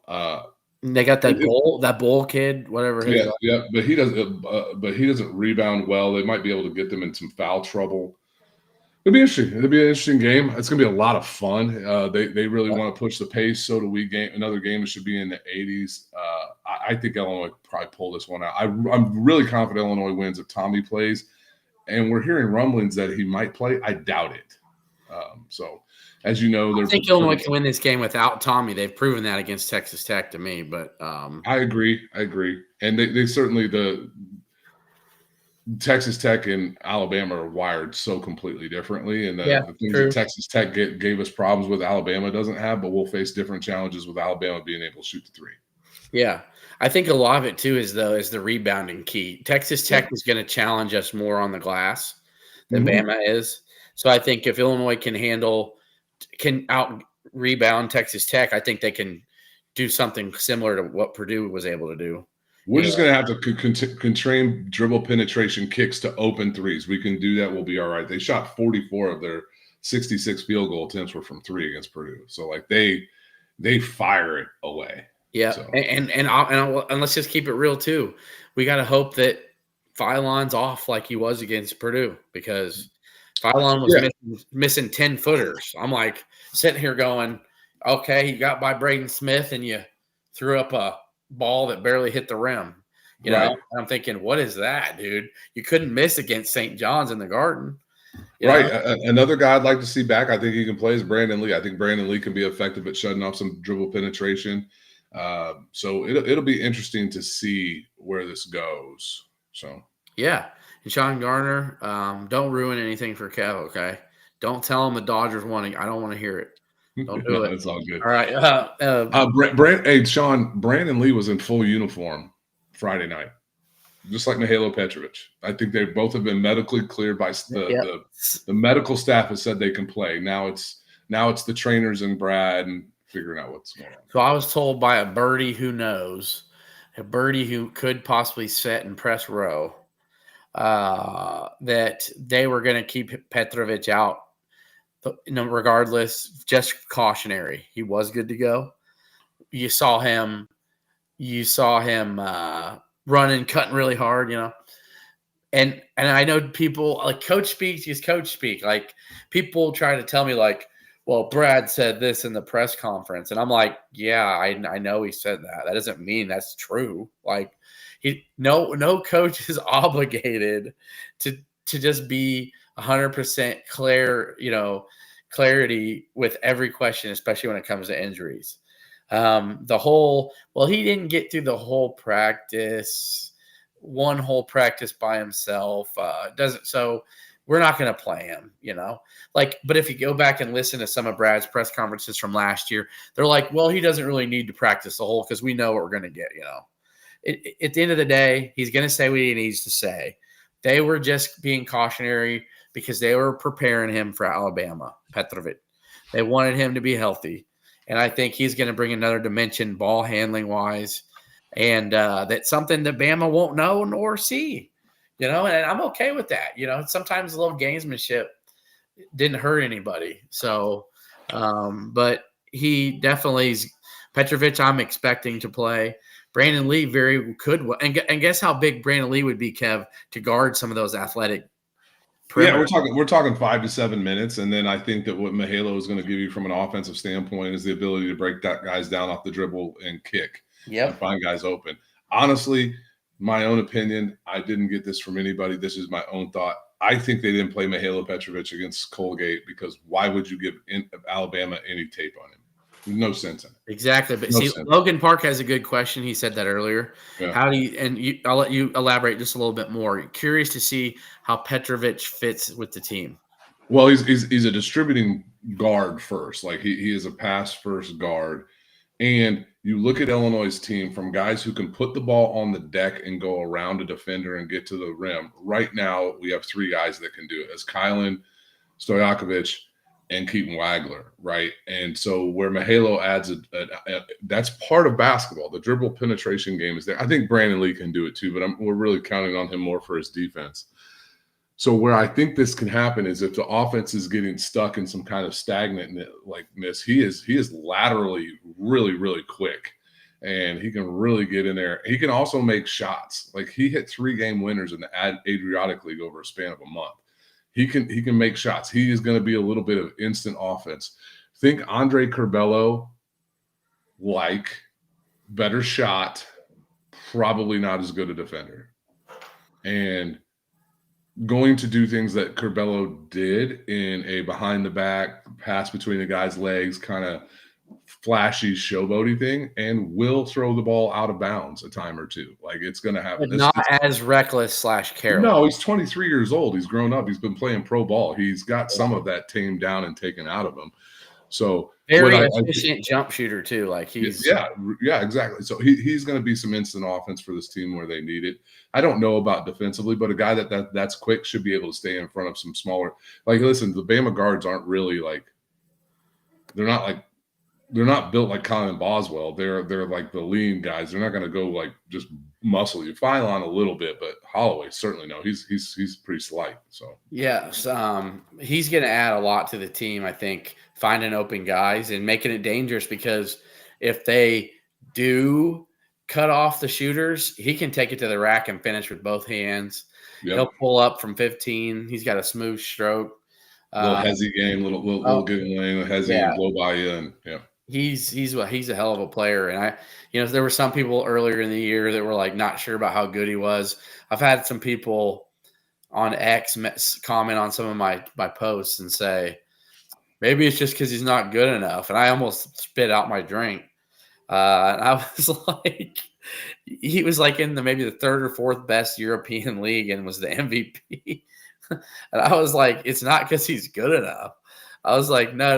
they got that bull kid, whatever. Yeah, but he doesn't rebound well. They might be able to get them in some foul trouble. It'll be interesting. It'll be an interesting game. It's going to be a lot of fun. They really want to push the pace. So do we. Another game that should be in the 80s. I think Illinois could probably pull this one out. I'm really confident Illinois wins if Tommy plays. And we're hearing rumblings that he might play. I doubt it. So, as you know, I think Illinois can win this game without Tommy. They've proven that against Texas Tech to me. But I agree. And they certainly Texas Tech and Alabama are wired so completely differently. And the things that Texas Tech gave us problems with, Alabama doesn't have, but we'll face different challenges with Alabama being able to shoot the three. Yeah. I think a lot of it, too, is the rebounding key. Texas Tech is going to challenge us more on the glass than Bama is. So I think if Illinois can out-rebound Texas Tech, I think they can do something similar to what Purdue was able to do. We're just going to have to constrain dribble penetration kicks to open threes. We can do that. We'll be all right. They shot 44 of their 66 field goal attempts were from three against Purdue. So, like, they fire it away. Yeah, so. and let's just keep it real, too. We got to hope that Philon's off like he was against Purdue because Philon was missing 10-footers. I'm, like, sitting here going, okay, you got by Braden Smith and you threw up a ball that barely hit the rim. You know, and I'm thinking, what is that, dude? You couldn't miss against St. John's in the Garden. Another guy I'd like to see back, I think he can play, is Brandon Lee. I think Brandon Lee can be effective at shutting off some dribble penetration. So it'll be interesting to see where this goes. So yeah. And Sean Garner, don't ruin anything for Kev, okay? Don't tell him the Dodgers won. I don't want to hear it. Don't do it. It's all good. All right. Sean, Brandon Lee was in full uniform Friday night, just like Mihailo Petrovic. I think they both have been medically cleared by the medical staff has said they can play. Now it's the trainers and Brad and figuring out what's going on. So I was told by a birdie who knows, a birdie who could possibly sit in press row, that they were going to keep Petrovic out. Regardless, just cautionary. He was good to go. You saw him running, cutting really hard, you know. And I know people like coach speaks is coach speak. Like people try to tell me like, well, Brad said this in the press conference, and I'm like, yeah, I know he said that. That doesn't mean that's true. Like no coach is obligated to just be 100% clarity with every question, especially when it comes to injuries. He didn't get through the whole practice, one whole practice by himself. So we're not going to play him, but if you go back and listen to some of Brad's press conferences from last year, they're like, well, he doesn't really need to practice the whole because we know what we're going to get, At the end of the day, he's going to say what he needs to say. They were just being cautionary because they were preparing him for Alabama, Petrovic. They wanted him to be healthy. And I think he's going to bring another dimension ball handling wise. And that's something that Bama won't know nor see, and I'm okay with that. Sometimes a little gamesmanship didn't hurt anybody. So, but he definitely is Petrovic. I'm expecting to play. Brandon Lee very could. And guess how big Brandon Lee would be, Kev, to guard some of those athletic. Yeah, we're talking 5 to 7 minutes, and then I think that what Mahalo is going to give you from an offensive standpoint is the ability to break that guys down off the dribble and kick. And find guys open. Honestly, my own opinion, I didn't get this from anybody. This is my own thought. I think they didn't play Mahalo Petrovic against Colgate because why would you give Alabama any tape on him? No sense in it. Exactly. But Logan Park has a good question. He said that earlier. Yeah. I'll let you elaborate just a little bit more. Curious to see how Petrovic fits with the team. Well, he's a distributing guard first. Like he is a pass first guard. And you look at Illinois' team from guys who can put the ball on the deck and go around a defender and get to the rim. Right now, we have 3 guys that can do it. It's Kylan, Stojakovic, and Keepin Wagler, right? And so where Mahalo adds that's part of basketball. The dribble penetration game is there. I think Brandon Lee can do it too, but we're really counting on him more for his defense. So where I think this can happen is if the offense is getting stuck in some kind of stagnant likeness, he is laterally really, really quick, and he can really get in there. He can also make shots. Like he hit 3 game winners in the Adriatic League over a span of a month. He can make shots. He is going to be a little bit of instant offense. Think Andre Curbelo, better shot, probably not as good a defender, and going to do things that Curbelo did in a behind the back pass between the guy's legs, kind of flashy showboaty thing, and will throw the ball out of bounds a time or two. Like it's going to happen. But not as reckless / careless. No, he's 23 years old. He's grown up. He's been playing pro ball. He's got some of that tamed down and taken out of him. So very efficient jump shooter too. Like he's yeah, exactly. So he's going to be some instant offense for this team where they need it. I don't know about defensively, but a guy that's quick should be able to stay in front of some smaller. Like listen, the Bama guards aren't really they're not built like Colin Boswell. They're like the lean guys. They're not going to go just muscle you. Phylon a little bit, but Holloway certainly no. He's pretty slight. So yes, he's going to add a lot to the team. I think finding open guys and making it dangerous because if they do cut off the shooters, he can take it to the rack and finish with both hands. Yep. He'll pull up from 15. He's got a smooth stroke. Little hezzy game, little giving lane, hezzy and blow by you, and yeah. He's a hell of a player, and there were some people earlier in the year that were not sure about how good he was. I've had some people on X comment on some of my posts and say maybe it's just because he's not good enough, and I almost spit out my drink. And I was like, he was in maybe the 3rd or 4th best European league and was the MVP. And I was like, it's not because he's good enough. I was like, no.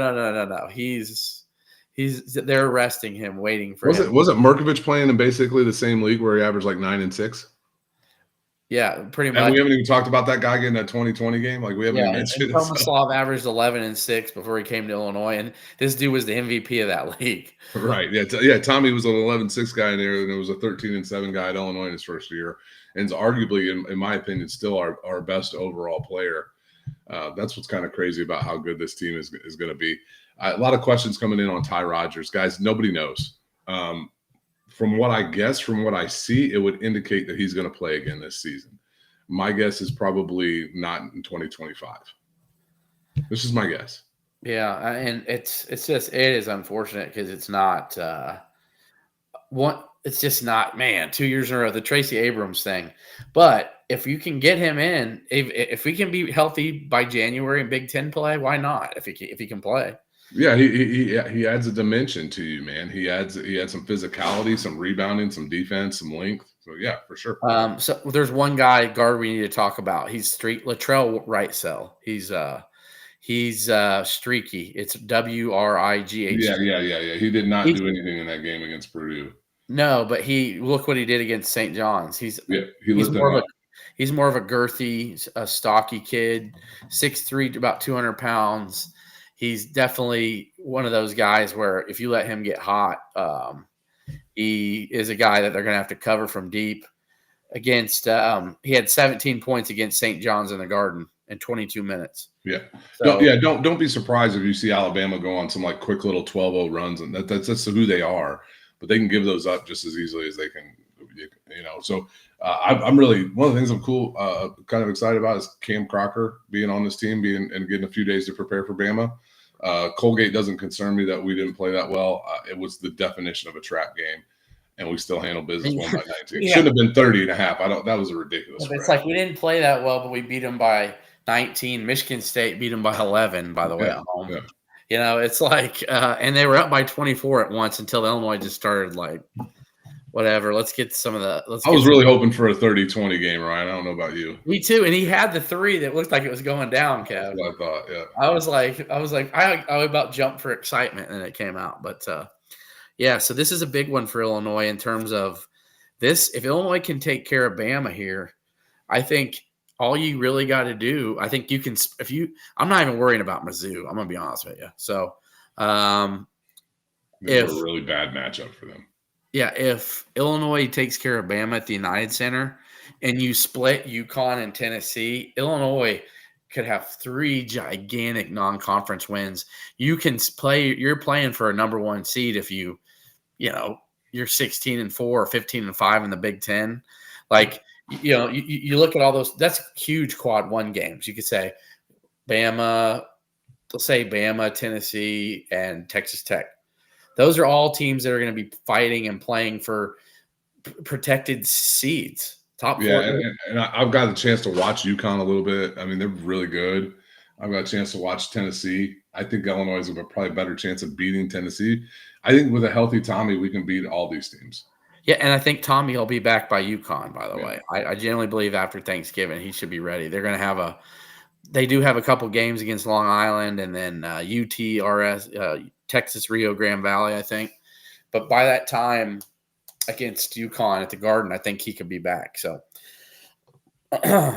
They're arresting him, waiting for him. Wasn't Merkovich playing in basically the same league where he averaged 9 and 6? Yeah, pretty much. And we haven't even talked about that guy getting that 2020 game. We haven't even mentioned it. Tomislav averaged 11 and 6 before he came to Illinois, and this dude was the MVP of that league. Right. Yeah. Tommy was an 11-6 guy in there, and there was a 13 and 7 guy at Illinois in his first year, and is arguably, in my opinion, still our best overall player. That's what's kind of crazy about how good this team is going to be. A lot of questions coming in on Ty Rodgers. Guys, nobody knows. From what I see, it would indicate that he's going to play again this season. My guess is probably not in 2025. This is my guess. Yeah, and it is unfortunate because it's not it's just not, man, 2 years in a row, the Tracy Abrams thing. But if you can get him in, if we can be healthy by January in Big Ten play, why not? If he can play. Yeah, he adds a dimension to you, man. He adds some physicality, some rebounding, some defense, some length. So yeah, for sure. So there's one guy guard we need to talk about. He's Latrell Wrightsell. He's streaky. It's Wrighth. Yeah. He did not do anything in that game against Purdue. No, but look what he did against St. John's. He's more of a girthy, stocky kid, 6'3", about 200 pounds. He's definitely one of those guys where if you let him get hot, he is a guy that they're going to have to cover from deep. Against he had 17 points against St. John's in the Garden in 22 minutes. Yeah. So, don't be surprised if you see Alabama go on some like quick little 12-0 runs, and that's who they are. But they can give those up just as easily as they can, So I'm really, one of the things I'm kind of excited about is Cam Crocker being on this team, and getting a few days to prepare for Bama. Colgate doesn't concern me that we didn't play that well. It was the definition of a trap game, and we still handled business 1 by 19. Yeah. Shouldn't have been 30.5. That was a ridiculous. It's like we didn't play that well, but we beat them by 19. Michigan State beat them by 11, by the way, at home. Yeah. It's like, and they were up by 24 at once until Illinois just started like, whatever. Let's get some of the. I was really hoping for a 30-20 game, Ryan. I don't know about you. Me too. And he had the three that looked like it was going down, Kev. That's what I thought. Yeah. I was like, I about jumped for excitement, and it came out. But yeah, so this is a big one for Illinois in terms of this. If Illinois can take care of Bama here, I think all you really got to do, I think you can. I'm not even worrying about Mizzou. I'm gonna be honest with you. So, it's a really bad matchup for them. Yeah, if Illinois takes care of Bama at the United Center, and you split UConn and Tennessee, Illinois could have 3 gigantic non-conference wins. You can play. You're playing for a number 1 seed if you're 16-4 or 15-5 in the Big Ten. Like you look at all those. That's huge quad 1 games. You could say Bama, Tennessee, and Texas Tech. Those are all teams that are going to be fighting and playing for protected seeds. Top 4. Yeah, and I've got a chance to watch UConn a little bit. I mean, they're really good. I've got a chance to watch Tennessee. I think Illinois has probably a better chance of beating Tennessee. I think with a healthy Tommy, we can beat all these teams. Yeah, and I think Tommy will be back by UConn, by the way. I genuinely believe after Thanksgiving he should be ready. They're going to have they do have a couple games against Long Island and then UTRS, Texas Rio Grande Valley, I think. But by that time against UConn at the Garden, I think he could be back. So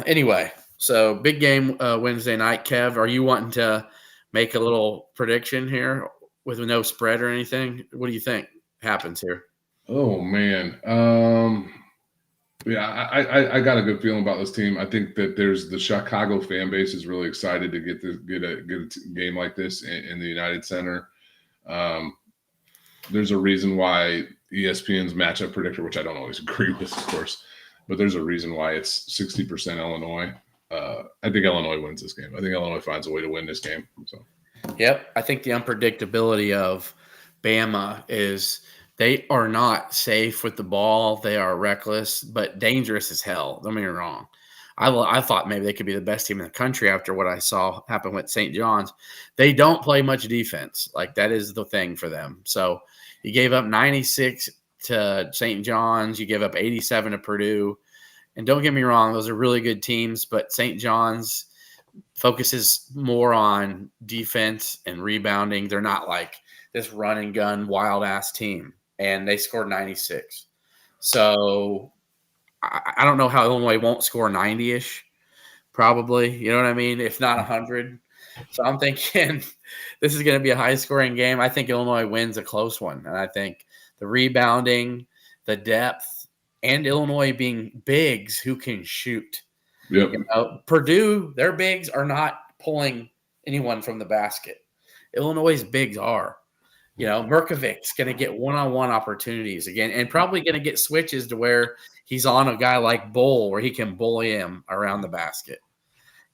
anyway, so big game Wednesday night. Kev, are you wanting to make a little prediction here with no spread or anything? What do you think happens here? Oh, man. Yeah, I got a good feeling about this team. I think that the Chicago fan base is really excited to get a game like this in the United Center. There's a reason why ESPN's matchup predictor, which I don't always agree with, of course, but there's a reason why it's 60% Illinois. I think Illinois wins this game. I think Illinois finds a way to win this game. So, yep, I think the unpredictability of Bama is they are not safe with the ball. They are reckless, but dangerous as hell. Don't get me wrong. I thought maybe they could be the best team in the country after what I saw happen with St. John's. They don't play much defense. Like, that is the thing for them. So you gave up 96 to St. John's. You gave up 87 to Purdue. And don't get me wrong, those are really good teams, but St. John's focuses more on defense and rebounding. They're not like this run and gun wild-ass team. And they scored 96. So I don't know how Illinois won't score 90-ish, probably. You know what I mean? If not 100. So I'm thinking this is going to be a high-scoring game. I think Illinois wins a close one. And I think the rebounding, the depth, and Illinois being bigs who can shoot. Yep. Purdue, their bigs are not pulling anyone from the basket. Illinois' bigs are. Merkovic's going to get one-on-one opportunities again and probably going to get switches to where he's on a guy like Bull where he can bully him around the basket,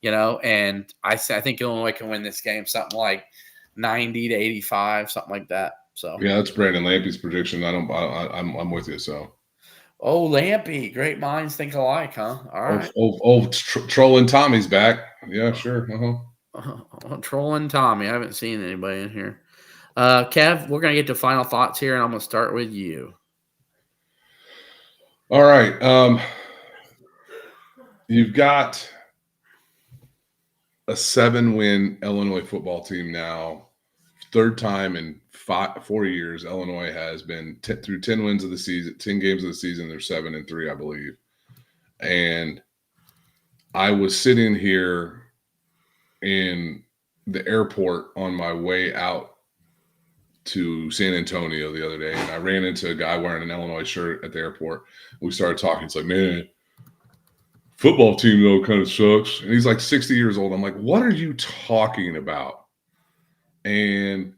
and I think Illinois can win this game something like 90-85, something like that. So yeah, that's Brandon Lampy's prediction. I'm with you. So Oh, Lampy. Great minds think alike, huh? All right. Trolling Tommy's back. Yeah, sure. Trolling Tommy. I haven't seen anybody in here. Kev, we're going to get to final thoughts here, and I'm going to start with you. All right. You've got a 7-win Illinois football team now. Third time in 4 years, Illinois has been through 10 wins of the season, 10 games of the season. They're 7-3, I believe. And I was sitting here in the airport on my way out to San Antonio the other day, and I ran into a guy wearing an Illinois shirt at the airport. We started talking. It's like, man, football team though kind of sucks. And he's like 60 years old. I'm like, what are you talking about? And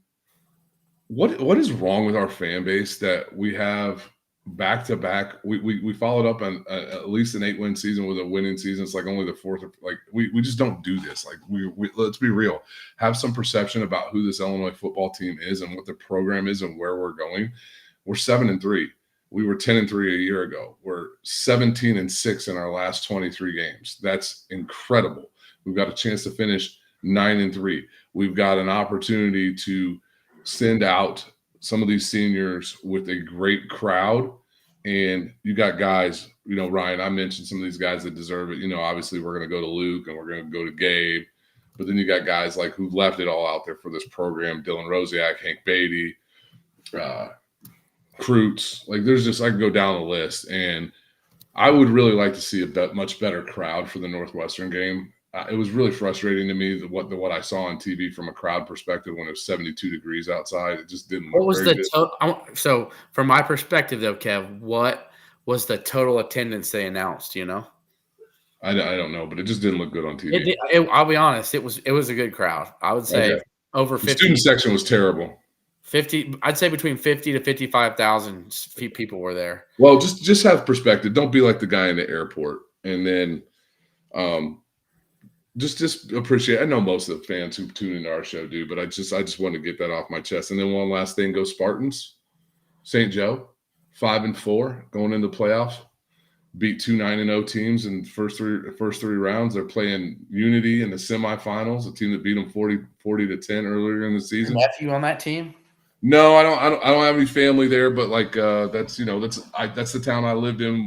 what is wrong with our fan base that we have back to back? We followed up on at least an 8-win season with a winning season. It's like only the fourth. Like we just don't do this. Like we let's be real. Have some perception about who this Illinois football team is and what the program is and where we're going. We're 7-3. We were 10-3 a year ago. We're 17-6 in our last 23 games. That's incredible. We've got a chance to finish 9-3. We've got an opportunity to send out some of these seniors with a great crowd. And you got guys, Ryan, I mentioned some of these guys that deserve it. Obviously we're going to go to Luke and we're going to go to Gabe. But then you got guys like who left it all out there for this program, Dylan Rosiak, Hank Beatty, Krutz. Like I can go down the list. And I would really like to see a much better crowd for the Northwestern game. It was really frustrating to me what I saw on TV from a crowd perspective when it was 72 degrees outside. It just didn't. What was the so from my perspective though, Kev? What was the total attendance they announced? I don't know, but it just didn't look good on TV. I'll be honest. It was a good crowd. I would say over 50. The student section was terrible. 50. I'd say between 50 to 55,000 people were there. Well, just have perspective. Don't be like the guy in the airport, and then. Just appreciate. I know most of the fans who tune into our show do, but I just want to get that off my chest. And then one last thing: go Spartans. St. Joe, 5-4 going into the playoffs. Beat 2 9-0 teams in the first three rounds. They're playing Unity in the semifinals, a team that beat them 40-10 earlier in the season. Your nephew on that team? No, I don't have any family there, but that's the town I lived in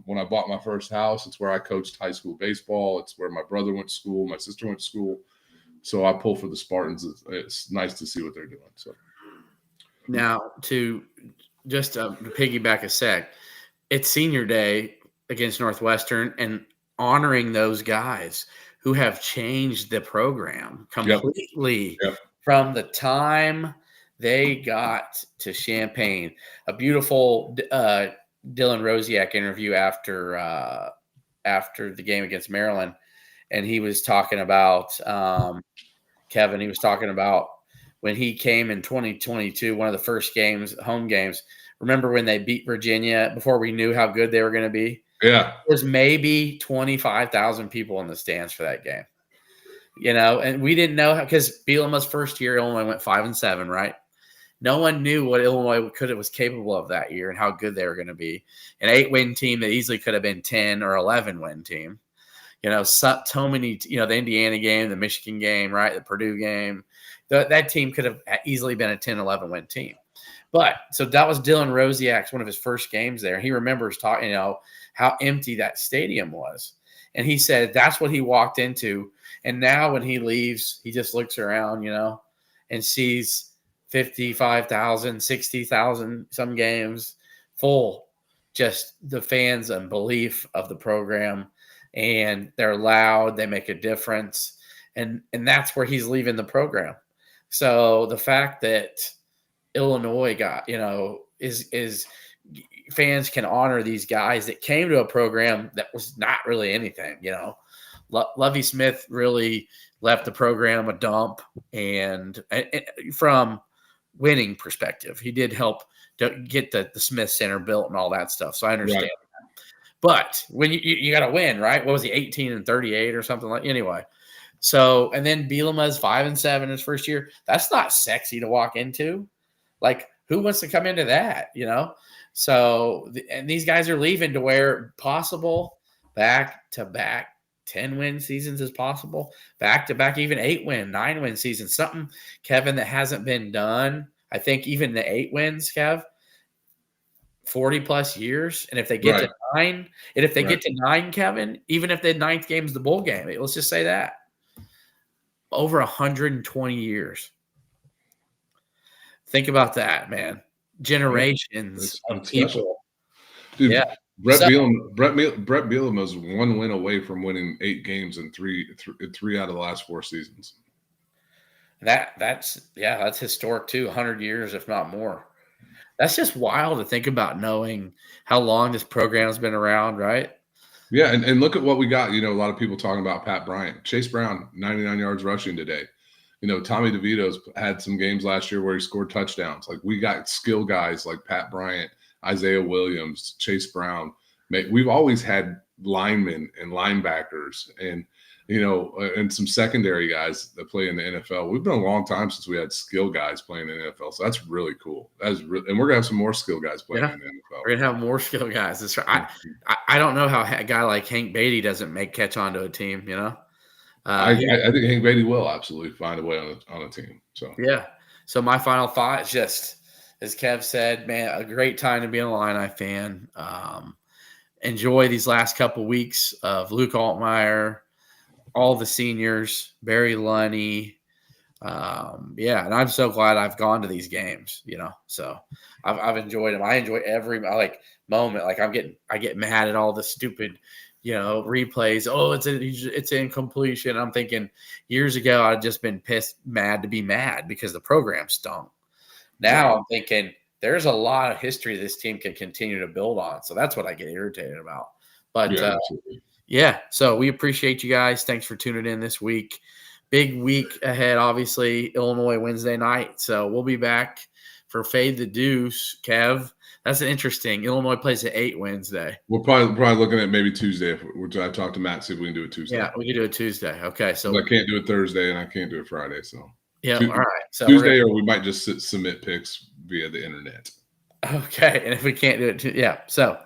when I bought my first house. It's where I coached high school baseball. It's where my brother went to school, my sister went to school. So I pull for the Spartans. It's nice to see what they're doing. So now to just piggyback a sec, it's senior day against Northwestern and honoring those guys who have changed the program completely from the time they got to Champaign. A beautiful Dylan Rosiak interview after the game against Maryland, and he was talking about Kevin. He was talking about when he came in 2022, one of the first games, home games. Remember when they beat Virginia before we knew how good they were going to be? Yeah, there's maybe 25,000 people in the stands for that game. And we didn't know because Bielema's first year, Illinois went 5-7, right? No one knew what Illinois was capable of that year and how good they were going to be. An 8-win team that easily could have been 10 or 11-win team. So many. The Indiana game, the Michigan game, right? The Purdue game. That team could have easily been a 10, 11-win team. But so that was Dylan Rosiak's one of his first games there. He remembers talking, how empty that stadium was, and he said that's what he walked into. And now when he leaves, he just looks around, and sees 55,000, 60,000, some games full, just the fans and belief of the program. And they're loud. They make a difference. And that's where he's leaving the program. So the fact that Illinois got, is fans can honor these guys that came to a program that was not really anything, Lovie Smith really left the program a dump, and from winning perspective, he did help to get the Smith Center built and all that stuff. So I understand that. But when you got to win, right? What was he, 18-38 or something like? Anyway, so and then Bielema's 5-7 his first year. That's not sexy to walk into. Like, who wants to come into that? So, and these guys are leaving to where possible back-to-back 10-win seasons is possible, back-to-back even 8-win, 9-win seasons. Something, Kevin, that hasn't been done. I think even the 8 wins, Kev, 40-plus years. And if they get to 9, and if they get to 9, Kevin, even if the 9th game is the bowl game, let's just say that, over 120 years. Think about that, man. Generations of people. Dude, yeah. Brett Bielema is 1 win away from winning 8 games in three out of the last 4 seasons. That's historic too. 100 years, if not more. That's just wild to think about, knowing how long this program has been around, right? Yeah, and look at what we got. A lot of people talking about Pat Bryant. Chase Brown, 99 yards rushing today. Tommy DeVito's had some games last year where he scored touchdowns. Like, we got skill guys like Pat Bryant, Isaiah Williams, Chase Brown. We've always had linemen and linebackers and, and some secondary guys that play in the NFL. We've been a long time since we had skill guys playing in the NFL. So that's really cool. And we're going to have some more skill guys playing in the NFL. We're going to have more skill guys. That's right. I don't know how a guy like Hank Beatty doesn't make catch onto a team, I think Hank Beatty will absolutely find a way on a team. So yeah. So my final thought is just, as Kev said, man, a great time to be an Illini fan. Enjoy these last couple weeks of Luke Altmaier, all the seniors, Barry Lunny. And I'm so glad I've gone to these games. So I've enjoyed them. I enjoy every moment. Like, I get mad at all the stupid replays. Oh, it's incompletion. I'm thinking years ago I'd just been mad to be mad because the program stunk. Now I'm thinking there's a lot of history this team can continue to build on. So that's what I get irritated about. But so we appreciate you guys. Thanks for tuning in this week. Big week ahead, obviously, Illinois Wednesday night. So we'll be back for Fade the Deuce, Kev. That's an interesting. Illinois plays at 8 Wednesday. We're probably looking at maybe Tuesday. Which I talked to Matt, see if we can do it Tuesday. Yeah, we can do it Tuesday. Okay, so I can't do it Thursday and I can't do it Friday. So all right. So Tuesday, or we might just submit picks via the internet. Okay, and if we can't do it, so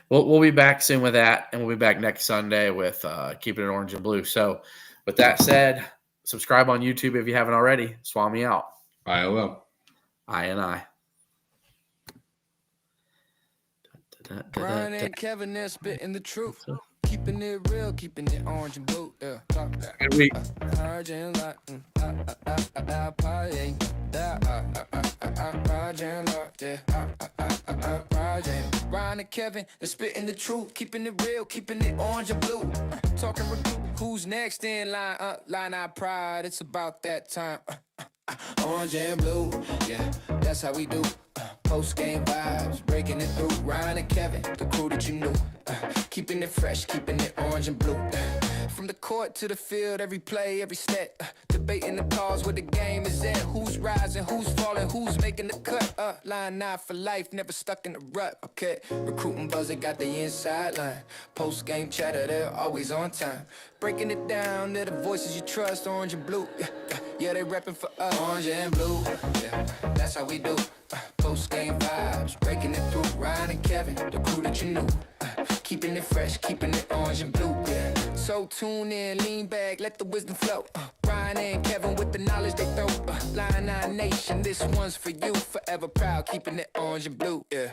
we'll be back soon with that, and we'll be back next Sunday with Keeping It Orange and Blue. So with that said, subscribe on YouTube if you haven't already. Swap me out. ILL. INI. Brian and Kevin, they're spitting the truth. Keeping it real, keeping it orange and blue. Yeah, talk that. Good week. Brian and Kevin, they're spitting the truth. Keeping it real, keeping it orange and blue. Talking recruit. Who's next in line? Line our pride. It's about that time. Orange and blue, yeah, that's how we do. Postgame vibes, breaking it through. Ryan and Kevin, the crew that you knew. Keeping it fresh, keeping it orange and blue. From the court to the field, every play, every step. Debating the cause where the game is at. Who's rising, who's falling, who's making the cut. Line 9 for life, never stuck in the rut. Okay, recruiting buzzer got the inside line. Post-game chatter, they're always on time. Breaking it down, they're the voices you trust. Orange and blue, yeah, they repping for us. Orange and blue, yeah, that's how we do. Post-game vibes, breaking it through. Ryan and Kevin, the crew that you knew. Keeping it fresh, keeping it orange and blue, yeah. So tune in, lean back, let the wisdom flow. Ryan and Kevin with the knowledge they throw. Line 9 Nation, this one's for you. Forever proud, keeping it orange and blue, yeah.